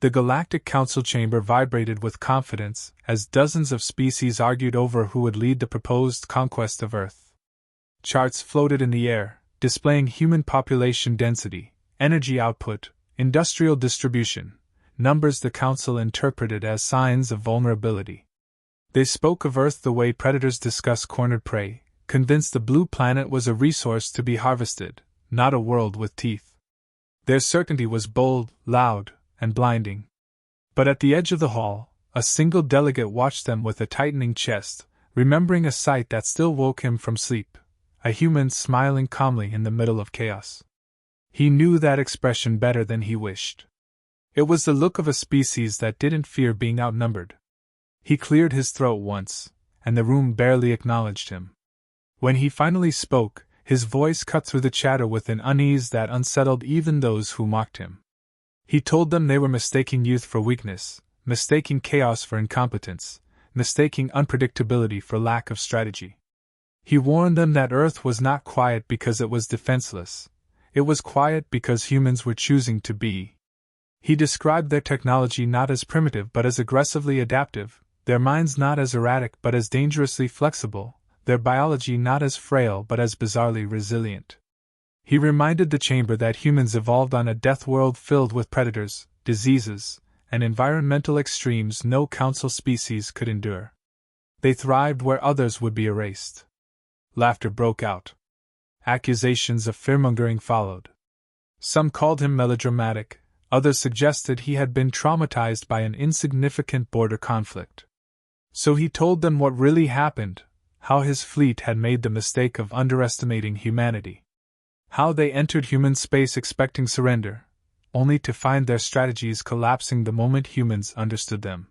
The Galactic Council chamber vibrated with confidence as dozens of species argued over who would lead the proposed conquest of Earth. Charts floated in the air, displaying human population density, energy output, industrial distribution, numbers the Council interpreted as signs of vulnerability. They spoke of Earth the way predators discuss cornered prey, convinced the blue planet was a resource to be harvested, not a world with teeth. Their certainty was bold, loud, and blinding. But at the edge of the hall, a single delegate watched them with a tightening chest, remembering a sight that still woke him from sleep: a human smiling calmly in the middle of chaos. He knew that expression better than he wished. It was the look of a species that didn't fear being outnumbered. He cleared his throat once, and the room barely acknowledged him. When he finally spoke, his voice cut through the chatter with an unease that unsettled even those who mocked him. He told them they were mistaking youth for weakness, mistaking chaos for incompetence, mistaking unpredictability for lack of strategy. He warned them that Earth was not quiet because it was defenseless. It was quiet because humans were choosing to be. He described their technology not as primitive but as aggressively adaptive, their minds not as erratic but as dangerously flexible, their biology not as frail but as bizarrely resilient. He reminded the chamber that humans evolved on a death world filled with predators, diseases, and environmental extremes no council species could endure. They thrived where others would be erased. Laughter broke out. Accusations of fearmongering followed. Some called him melodramatic, others suggested he had been traumatized by an insignificant border conflict. So he told them what really happened, how his fleet had made the mistake of underestimating humanity. How they entered human space expecting surrender, only to find their strategies collapsing the moment humans understood them.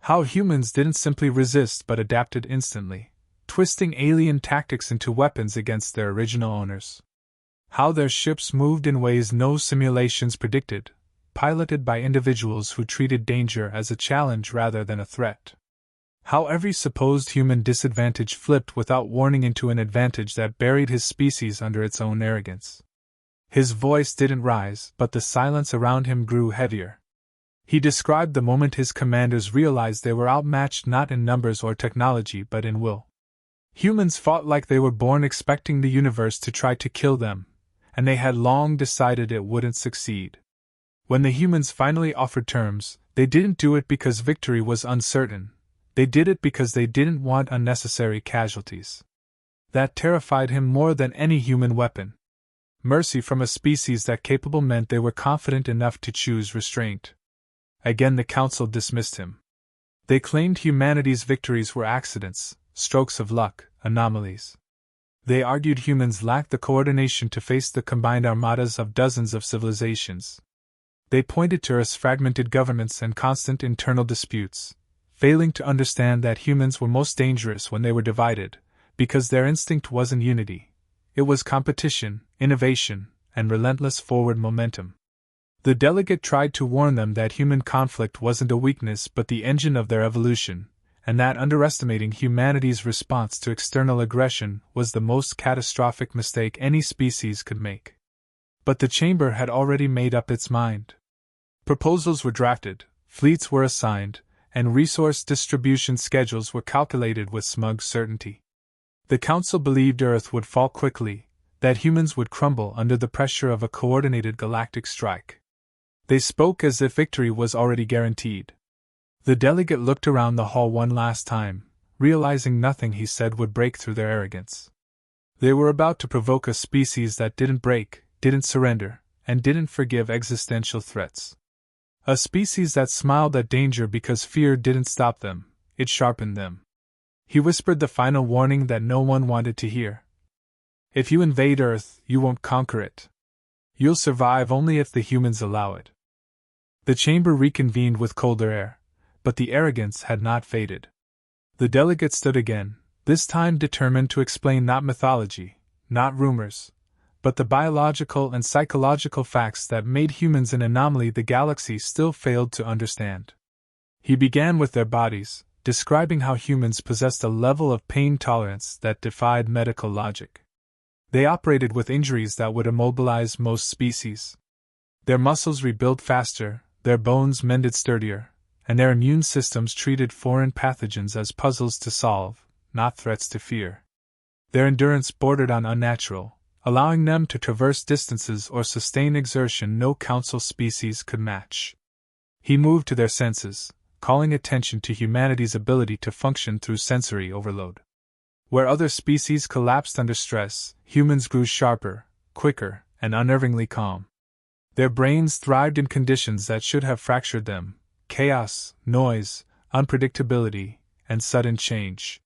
How humans didn't simply resist but adapted instantly, twisting alien tactics into weapons against their original owners. How their ships moved in ways no simulations predicted, piloted by individuals who treated danger as a challenge rather than a threat. How every supposed human disadvantage flipped without warning into an advantage that buried his species under its own arrogance. His voice didn't rise, but the silence around him grew heavier. He described the moment his commanders realized they were outmatched not in numbers or technology but in will. Humans fought like they were born expecting the universe to try to kill them, and they had long decided it wouldn't succeed. When the humans finally offered terms, they didn't do it because victory was uncertain. They did it because they didn't want unnecessary casualties. That terrified him more than any human weapon. Mercy from a species that capable meant they were confident enough to choose restraint. Again the Council dismissed him. They claimed humanity's victories were accidents, strokes of luck, anomalies. They argued humans lacked the coordination to face the combined armadas of dozens of civilizations. They pointed to Earth's fragmented governments and constant internal disputes, failing to understand that humans were most dangerous when they were divided, because their instinct wasn't unity. It was competition, innovation, and relentless forward momentum. The delegate tried to warn them that human conflict wasn't a weakness but the engine of their evolution, and that underestimating humanity's response to external aggression was the most catastrophic mistake any species could make. But the chamber had already made up its mind. Proposals were drafted, fleets were assigned, and resource distribution schedules were calculated with smug certainty. The Council believed Earth would fall quickly, that humans would crumble under the pressure of a coordinated galactic strike. They spoke as if victory was already guaranteed. The delegate looked around the hall one last time, realizing nothing he said would break through their arrogance. They were about to provoke a species that didn't break, didn't surrender, and didn't forgive existential threats. A species that smiled at danger because fear didn't stop them, it sharpened them. He whispered the final warning that no one wanted to hear. If you invade Earth, you won't conquer it. You'll survive only if the humans allow it. The chamber reconvened with colder air, but the arrogance had not faded. The delegate stood again, this time determined to explain not mythology, not rumors, but the biological and psychological facts that made humans an anomaly the galaxy still failed to understand. He began with their bodies, describing how humans possessed a level of pain tolerance that defied medical logic. They operated with injuries that would immobilize most species. Their muscles rebuilt faster, their bones mended sturdier, and their immune systems treated foreign pathogens as puzzles to solve, not threats to fear. Their endurance bordered on unnatural, allowing them to traverse distances or sustain exertion no council species could match. He moved to their senses, calling attention to humanity's ability to function through sensory overload. Where other species collapsed under stress, humans grew sharper, quicker, and unnervingly calm. Their brains thrived in conditions that should have fractured them: chaos, noise, unpredictability, and sudden change.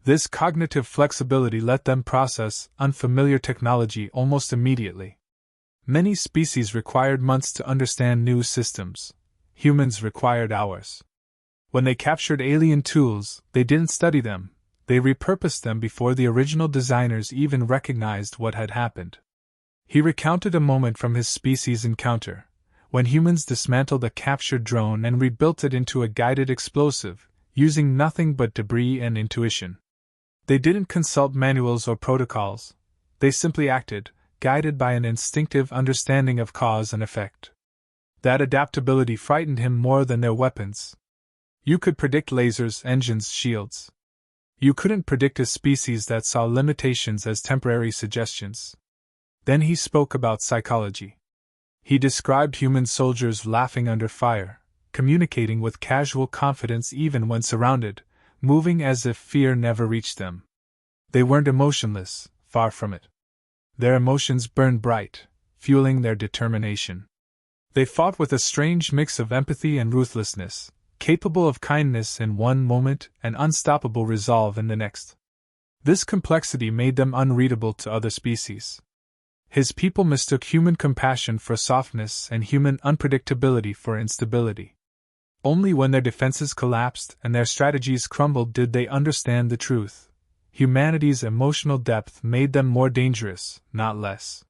This cognitive flexibility let them process unfamiliar technology almost immediately. Many species required months to understand new systems. Humans required hours. When they captured alien tools, they didn't study them, they repurposed them before the original designers even recognized what had happened. He recounted a moment from his species encounter, when humans dismantled a captured drone and rebuilt it into a guided explosive, using nothing but debris and intuition. They didn't consult manuals or protocols, they simply acted, guided by an instinctive understanding of cause and effect. That adaptability frightened him more than their weapons. You could predict lasers, engines, shields. You couldn't predict a species that saw limitations as temporary suggestions. Then he spoke about psychology. He described human soldiers laughing under fire, communicating with casual confidence even when surrounded, moving as if fear never reached them. They weren't emotionless, far from it. Their emotions burned bright, fueling their determination. They fought with a strange mix of empathy and ruthlessness, capable of kindness in one moment and unstoppable resolve in the next. This complexity made them unreadable to other species. His people mistook human compassion for softness and human unpredictability for instability. Only when their defenses collapsed and their strategies crumbled did they understand the truth. Humanity's emotional depth made them more dangerous, not less.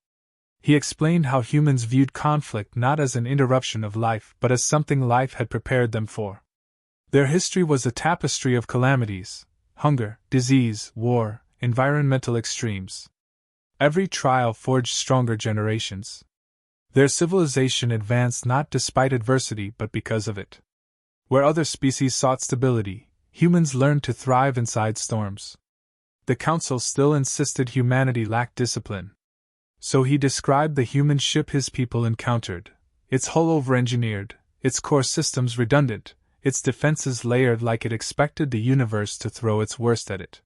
He explained how humans viewed conflict not as an interruption of life but as something life had prepared them for. Their history was a tapestry of calamities: hunger, disease, war, environmental extremes. Every trial forged stronger generations. Their civilization advanced not despite adversity but because of it. Where other species sought stability, humans learned to thrive inside storms. The Council still insisted humanity lacked discipline. So he described the human ship his people encountered: its hull over-engineered, its core systems redundant, its defenses layered like it expected the universe to throw its worst at it.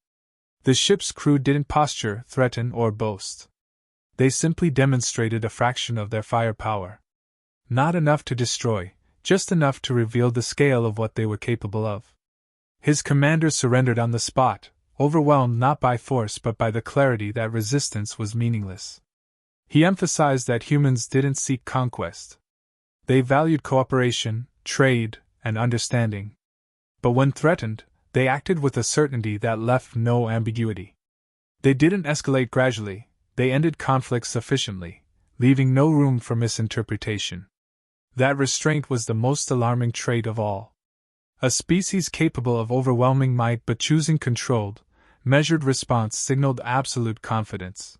The ship's crew didn't posture, threaten, or boast. They simply demonstrated a fraction of their firepower. Not enough to destroy, just enough to reveal the scale of what they were capable of. His commander surrendered on the spot, overwhelmed not by force but by the clarity that resistance was meaningless. He emphasized that humans didn't seek conquest. They valued cooperation, trade, and understanding. But when threatened, they acted with a certainty that left no ambiguity. They didn't escalate gradually, they ended conflicts sufficiently, leaving no room for misinterpretation. That restraint was the most alarming trait of all. A species capable of overwhelming might but choosing controlled, measured response signaled absolute confidence.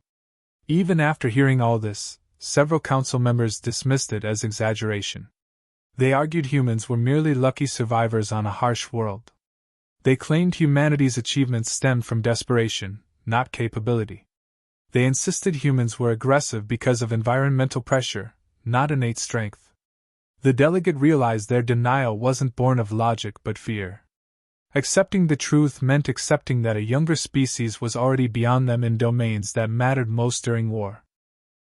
Even after hearing all this, several council members dismissed it as exaggeration. They argued humans were merely lucky survivors on a harsh world. They claimed humanity's achievements stemmed from desperation, not capability. They insisted humans were aggressive because of environmental pressure, not innate strength. The delegate realized their denial wasn't born of logic but fear. Accepting the truth meant accepting that a younger species was already beyond them in domains that mattered most during war.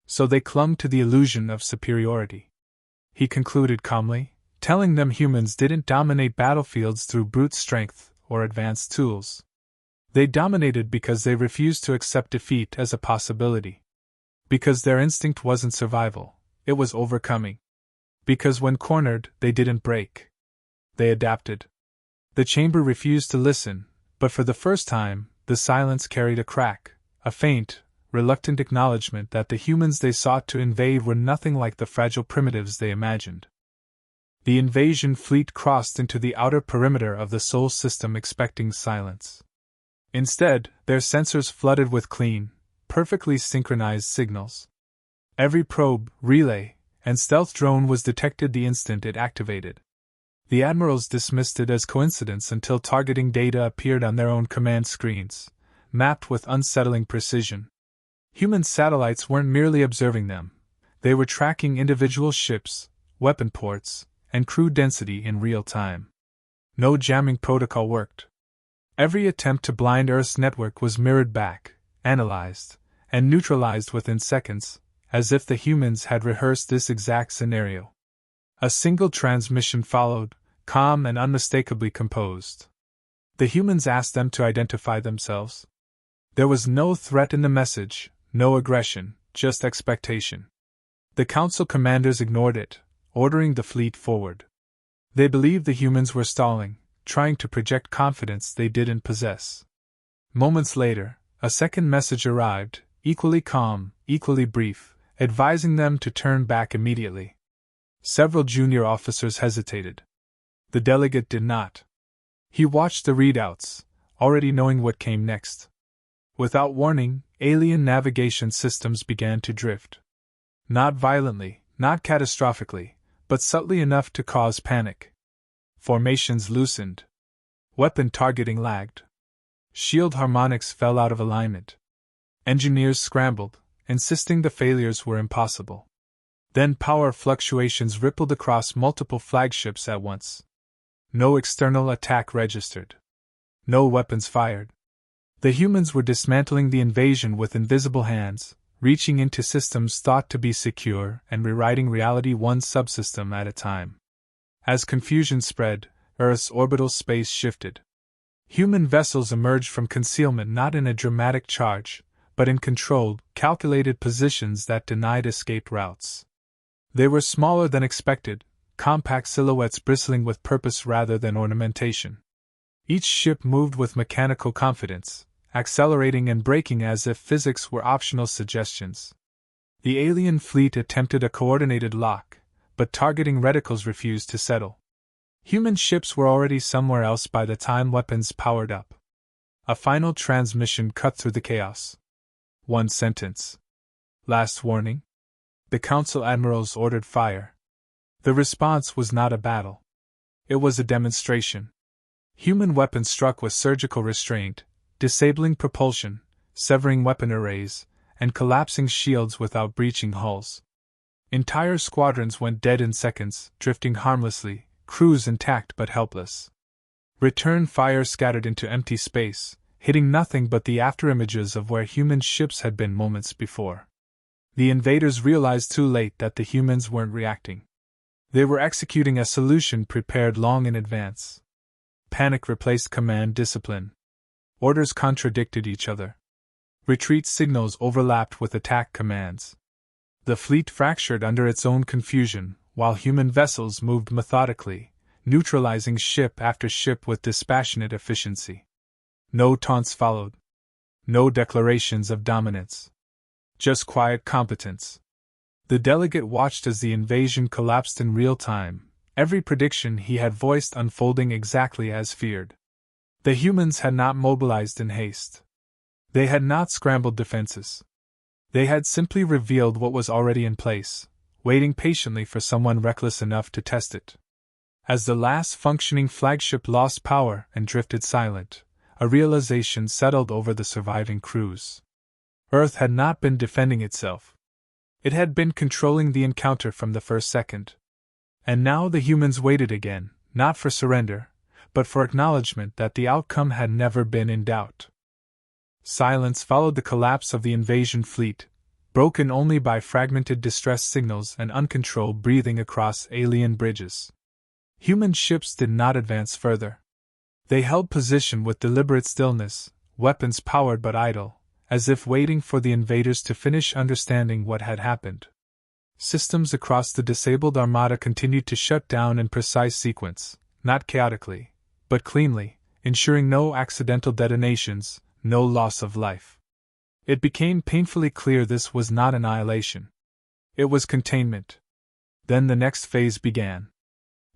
So they clung to the illusion of superiority. He concluded calmly, telling them humans didn't dominate battlefields through brute strength or advanced tools. They dominated because they refused to accept defeat as a possibility. Because their instinct wasn't survival, it was overcoming. Because when cornered, they didn't break. They adapted. The chamber refused to listen, but for the first time, the silence carried a crack, a faint, reluctant acknowledgement that the humans they sought to invade were nothing like the fragile primitives they imagined. The invasion fleet crossed into the outer perimeter of the Sol system expecting silence. Instead, their sensors flooded with clean, perfectly synchronized signals. Every probe, relay, and stealth drone was detected the instant it activated. The admirals dismissed it as coincidence until targeting data appeared on their own command screens, mapped with unsettling precision. Human satellites weren't merely observing them, they were tracking individual ships, weapon ports, and crew density in real time. No jamming protocol worked. Every attempt to blind Earth's network was mirrored back, analyzed, and neutralized within seconds, as if the humans had rehearsed this exact scenario. A single transmission followed, calm and unmistakably composed. The humans asked them to identify themselves. There was no threat in the message, no aggression, just expectation. The Council commanders ignored it, ordering the fleet forward. They believed the humans were stalling, trying to project confidence they didn't possess. Moments later, a second message arrived, equally calm, equally brief, advising them to turn back immediately. Several junior officers hesitated. The delegate did not. He watched the readouts, already knowing what came next. Without warning, alien navigation systems began to drift. Not violently, not catastrophically, but subtly enough to cause panic. Formations loosened. Weapon targeting lagged. Shield harmonics fell out of alignment. Engineers scrambled, insisting the failures were impossible. Then power fluctuations rippled across multiple flagships at once. No external attack registered. No weapons fired. The humans were dismantling the invasion with invisible hands, reaching into systems thought to be secure and rewriting reality one subsystem at a time. As confusion spread, Earth's orbital space shifted. Human vessels emerged from concealment not in a dramatic charge, but in controlled, calculated positions that denied escape routes. They were smaller than expected, compact silhouettes bristling with purpose rather than ornamentation. Each ship moved with mechanical confidence, accelerating and braking as if physics were optional suggestions. The alien fleet attempted a coordinated lock, but targeting reticles refused to settle. Human ships were already somewhere else by the time weapons powered up. A final transmission cut through the chaos. One sentence. Last warning. The Council admirals ordered fire. The response was not a battle. It was a demonstration. Human weapons struck with surgical restraint, disabling propulsion, severing weapon arrays, and collapsing shields without breaching hulls. Entire squadrons went dead in seconds, drifting harmlessly, crews intact but helpless. Return fire scattered into empty space, hitting nothing but the afterimages of where human ships had been moments before. The invaders realized too late that the humans weren't reacting. They were executing a solution prepared long in advance. Panic replaced command discipline. Orders contradicted each other. Retreat signals overlapped with attack commands. The fleet fractured under its own confusion, while human vessels moved methodically, neutralizing ship after ship with dispassionate efficiency. No taunts followed. No declarations of dominance. Just quiet competence. The delegate watched as the invasion collapsed in real time, every prediction he had voiced unfolding exactly as feared. The humans had not mobilized in haste. They had not scrambled defenses. They had simply revealed what was already in place, waiting patiently for someone reckless enough to test it. As the last functioning flagship lost power and drifted silent, a realization settled over the surviving crews. Earth had not been defending itself. It had been controlling the encounter from the first second. And now the humans waited again, not for surrender, but for acknowledgement that the outcome had never been in doubt. Silence followed the collapse of the invasion fleet, broken only by fragmented distress signals and uncontrolled breathing across alien bridges. Human ships did not advance further. They held position with deliberate stillness, weapons powered but idle, as if waiting for the invaders to finish understanding what had happened. Systems across the disabled armada continued to shut down in precise sequence, not chaotically, but cleanly, ensuring no accidental detonations, no loss of life. It became painfully clear this was not annihilation. It was containment. Then the next phase began.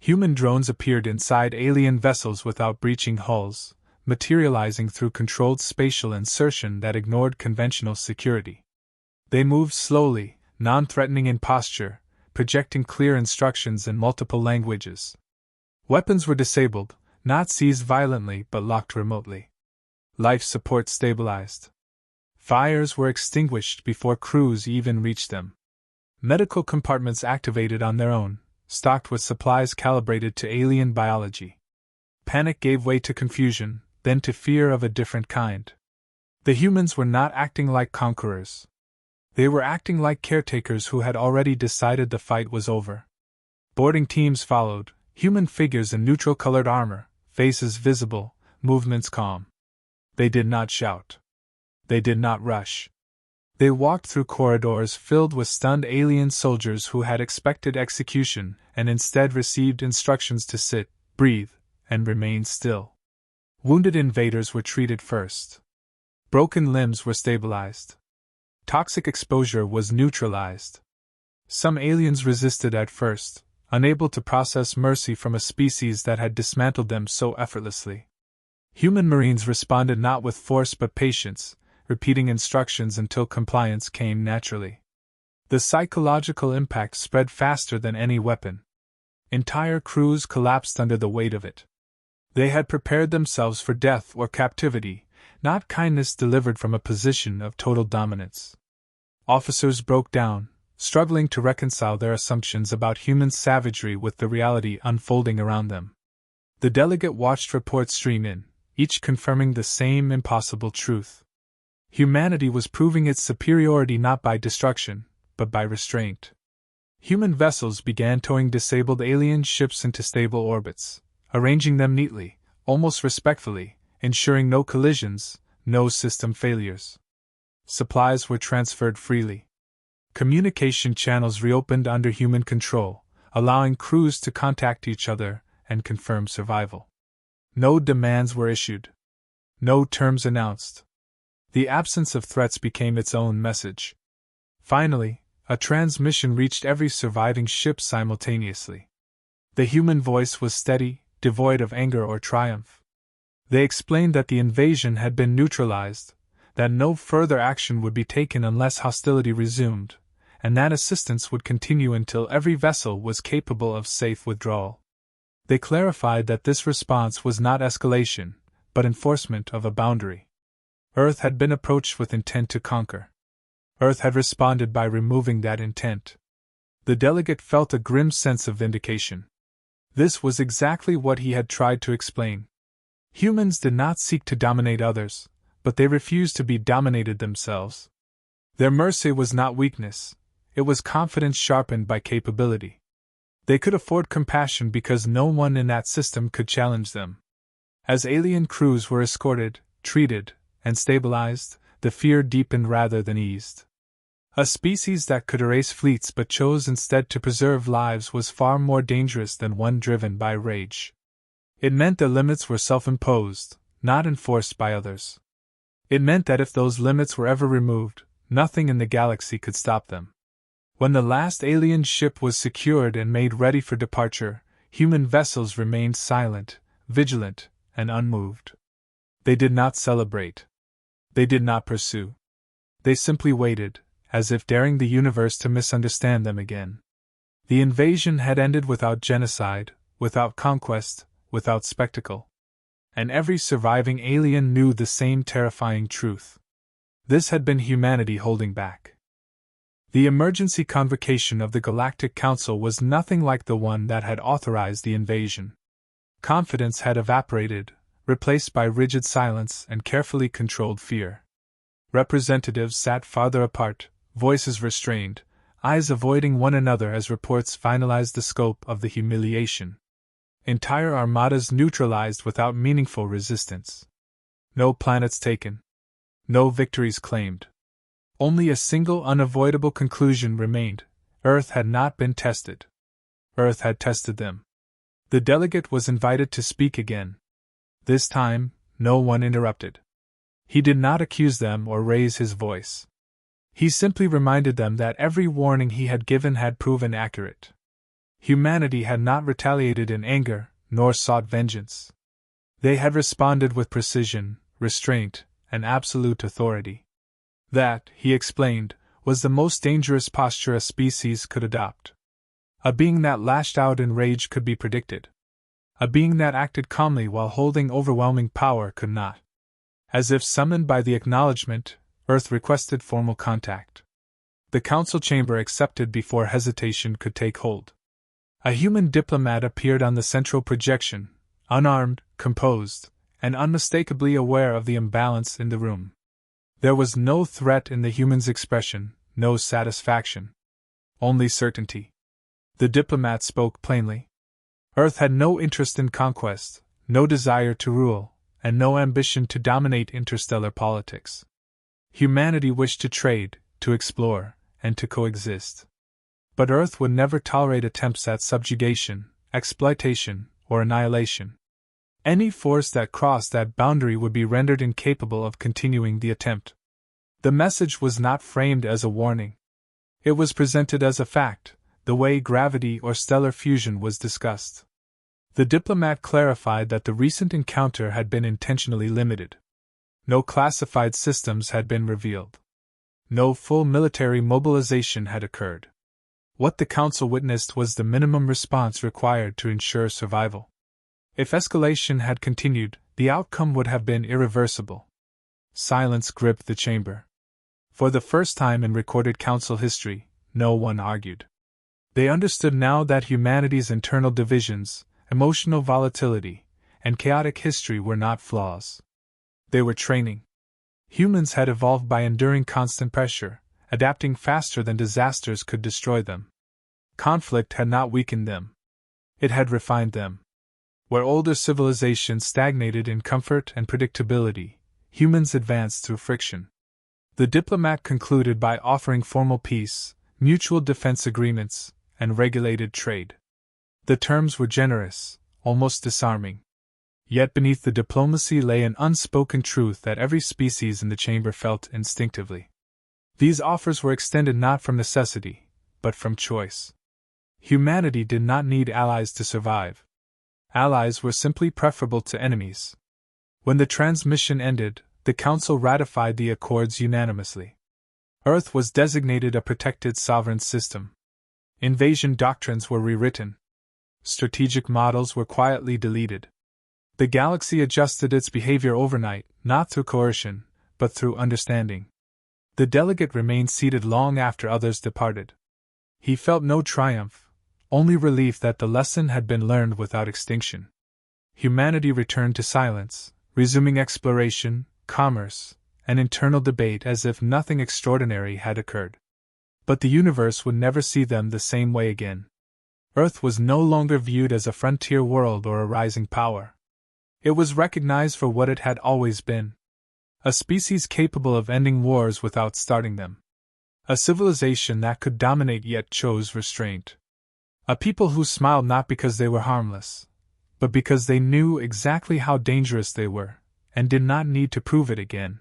Human drones appeared inside alien vessels without breaching hulls, materializing through controlled spatial insertion that ignored conventional security. They moved slowly, non-threatening in posture, projecting clear instructions in multiple languages. Weapons were disabled, not seized violently but locked remotely. Life support stabilized. Fires were extinguished before crews even reached them. Medical compartments activated on their own, stocked with supplies calibrated to alien biology. Panic gave way to confusion, then to fear of a different kind. The humans were not acting like conquerors. They were acting like caretakers who had already decided the fight was over. Boarding teams followed, human figures in neutral-colored armor, faces visible, movements calm. They did not shout. They did not rush. They walked through corridors filled with stunned alien soldiers who had expected execution and instead received instructions to sit, breathe, and remain still. Wounded invaders were treated first. Broken limbs were stabilized. Toxic exposure was neutralized. Some aliens resisted at first, unable to process mercy from a species that had dismantled them so effortlessly. Human Marines responded not with force but patience, repeating instructions until compliance came naturally. The psychological impact spread faster than any weapon. Entire crews collapsed under the weight of it. They had prepared themselves for death or captivity, not kindness delivered from a position of total dominance. Officers broke down, struggling to reconcile their assumptions about human savagery with the reality unfolding around them. The delegate watched reports stream in, each confirming the same impossible truth. Humanity was proving its superiority not by destruction, but by restraint. Human vessels began towing disabled alien ships into stable orbits, arranging them neatly, almost respectfully, ensuring no collisions, no system failures. Supplies were transferred freely. Communication channels reopened under human control, allowing crews to contact each other and confirm survival. No demands were issued. No terms announced. The absence of threats became its own message. Finally, a transmission reached every surviving ship simultaneously. The human voice was steady, devoid of anger or triumph. They explained that the invasion had been neutralized, that no further action would be taken unless hostility resumed, and that assistance would continue until every vessel was capable of safe withdrawal. They clarified that this response was not escalation, but enforcement of a boundary. Earth had been approached with intent to conquer. Earth had responded by removing that intent. The delegate felt a grim sense of vindication. This was exactly what he had tried to explain. Humans did not seek to dominate others, but they refused to be dominated themselves. Their mercy was not weakness, it was confidence sharpened by capability. They could afford compassion because no one in that system could challenge them. As alien crews were escorted, treated, and stabilized, the fear deepened rather than eased. A species that could erase fleets but chose instead to preserve lives was far more dangerous than one driven by rage. It meant the limits were self-imposed, not enforced by others. It meant that if those limits were ever removed, nothing in the galaxy could stop them. When the last alien ship was secured and made ready for departure, human vessels remained silent, vigilant, and unmoved. They did not celebrate. They did not pursue. They simply waited, as if daring the universe to misunderstand them again. The invasion had ended without genocide, without conquest, without spectacle. And every surviving alien knew the same terrifying truth. This had been humanity holding back. The emergency convocation of the Galactic Council was nothing like the one that had authorized the invasion. Confidence had evaporated, replaced by rigid silence and carefully controlled fear. Representatives sat farther apart, voices restrained, eyes avoiding one another as reports finalized the scope of the humiliation. Entire armadas neutralized without meaningful resistance. No planets taken. No victories claimed. Only a single unavoidable conclusion remained: Earth had not been tested. Earth had tested them. The delegate was invited to speak again. This time, no one interrupted. He did not accuse them or raise his voice. He simply reminded them that every warning he had given had proven accurate. Humanity had not retaliated in anger, nor sought vengeance. They had responded with precision, restraint, and absolute authority. That, he explained, was the most dangerous posture a species could adopt. A being that lashed out in rage could be predicted. A being that acted calmly while holding overwhelming power could not. As if summoned by the acknowledgement, Earth requested formal contact. The council chamber accepted before hesitation could take hold. A human diplomat appeared on the central projection, unarmed, composed, and unmistakably aware of the imbalance in the room. There was no threat in the human's expression, no satisfaction. Only certainty. The diplomat spoke plainly. Earth had no interest in conquest, no desire to rule, and no ambition to dominate interstellar politics. Humanity wished to trade, to explore, and to coexist. But Earth would never tolerate attempts at subjugation, exploitation, or annihilation. Any force that crossed that boundary would be rendered incapable of continuing the attempt. The message was not framed as a warning. It was presented as a fact, the way gravity or stellar fusion was discussed. The diplomat clarified that the recent encounter had been intentionally limited. No classified systems had been revealed. No full military mobilization had occurred. What the council witnessed was the minimum response required to ensure survival. If escalation had continued, the outcome would have been irreversible. Silence gripped the chamber. For the first time in recorded council history, no one argued. They understood now that humanity's internal divisions, emotional volatility, and chaotic history were not flaws. They were training. Humans had evolved by enduring constant pressure, adapting faster than disasters could destroy them. Conflict had not weakened them. It had refined them. Where older civilizations stagnated in comfort and predictability, humans advanced through friction. The diplomat concluded by offering formal peace, mutual defense agreements, and regulated trade. The terms were generous, almost disarming. Yet beneath the diplomacy lay an unspoken truth that every species in the chamber felt instinctively. These offers were extended not from necessity, but from choice. Humanity did not need allies to survive. Allies were simply preferable to enemies. When the transmission ended, the Council ratified the accords unanimously. Earth was designated a protected sovereign system. Invasion doctrines were rewritten. Strategic models were quietly deleted. The galaxy adjusted its behavior overnight, not through coercion, but through understanding. The delegate remained seated long after others departed. He felt no triumph, only relief that the lesson had been learned without extinction. Humanity returned to silence, resuming exploration, commerce, and internal debate as if nothing extraordinary had occurred. But the universe would never see them the same way again. Earth was no longer viewed as a frontier world or a rising power. It was recognized for what it had always been. A species capable of ending wars without starting them. A civilization that could dominate yet chose restraint. A people who smiled not because they were harmless, but because they knew exactly how dangerous they were, and did not need to prove it again.